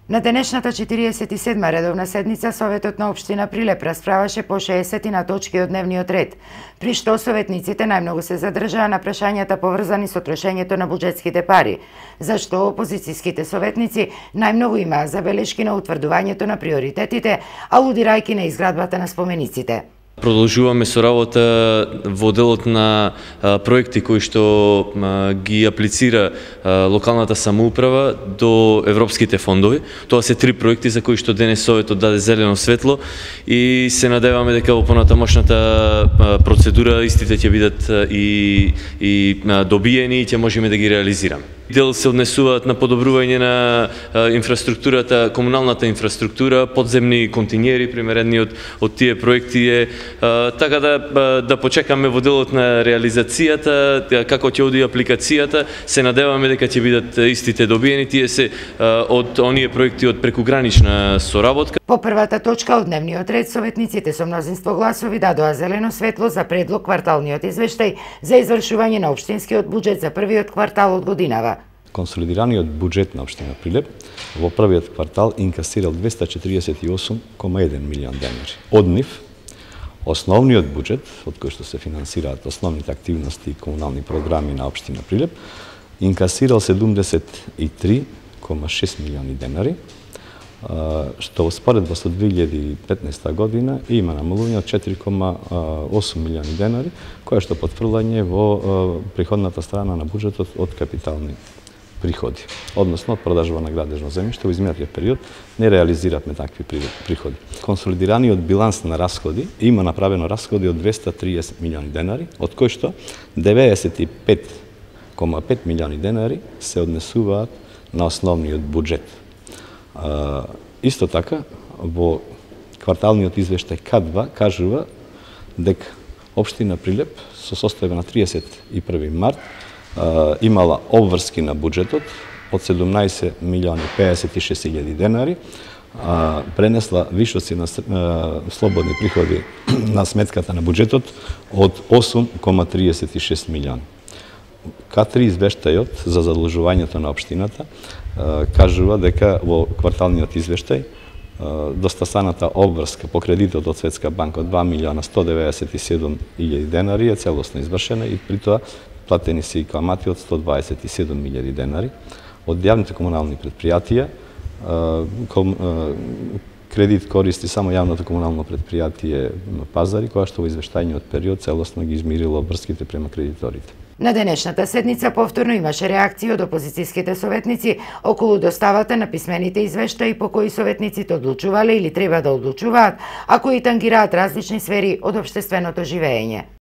На денешната 47-ма редовна седница Советот на општина Прилеп расправаше по 60 на точки од дневниот ред, при што советниците најмногу се задржаа на прашањата поврзани со трошењето на буџетските пари, зашто опозицијските советници најмногу имаа забелешки на утврдувањето на приоритетите, алудирајќи на изградбата на спомениците. Продолжуваме со работа во делот на проекти кои што ги аплицира локалната самоуправа до европските фондови. Тоа се 3 проекти за кои што денес Советот даде зелено светло и се надеваме дека во понатамошната процедура истите ќе бидат и добиени и ќе можеме да ги реализираме. Дел се однесуваат на подобрување на инфраструктурата, комуналната инфраструктура, подземни континери, примерениот од тие проекти е така да почекаме во делот на реализацијата, како ќе оди апликацијата, се надеваме дека ќе бидат истите добиени, тие се од оние проекти од прекугранична соработка. По првата точка од дневниот ред, советниците со мнозинство гласови дадоа зелено светло за предлог кварталниот извештај за извршување на општинскиот буџет за првиот квартал од годинава. Консолидираниот буџет на општина Прилеп во првиот квартал инкасирал 248,1 милион денари. Од нив, основниот буџет, од кој што се финансираат основните активности и комунални програми на општина Прилеп, инкасирал 73,6 милиони денари, што споредба со 2015 година има намалување од 4,8 милиони денари, кое што потврдување во приходната страна на буџетот од капитални приходи, односно од продажба на градежно земјиште. Во изминатиот период не реализиравме такви приходи. Консолидираниот биланс на расходи има направено расходи од 230 милиони денари, од кои што 95,5 милиони денари се однесуваат на основниот буџет. Исто така, во кварталниот извештај К2 кажува дека општина Прилеп со состојба на 31 март имала обврски на буџетот од 17 милиони 56 илјади денари, пренесла вишоци на слободни приходи на сметката на буџетот од 8,36 милиони. К3 извештајот за задлужувањето на општината кажува дека во кварталниот извештај достасаната обврска по кредитот од Светска банка од 2 милиона 197 илјади денари е целосно извршена и при тоа платени се и камати од 127 милијади денари. Од јавните комунални предпријатија кредит користи само јавното комунално предпријатие Пазари, која што во извештајниот период целосно ги измирило обврските према кредиторите. На денешната седница повторно имаше реакции од опозицијските советници околу доставата на писмените извештаи по кои советниците одлучувале или треба да одлучуваат, а кои тангираат различни сфери од општественото живеење.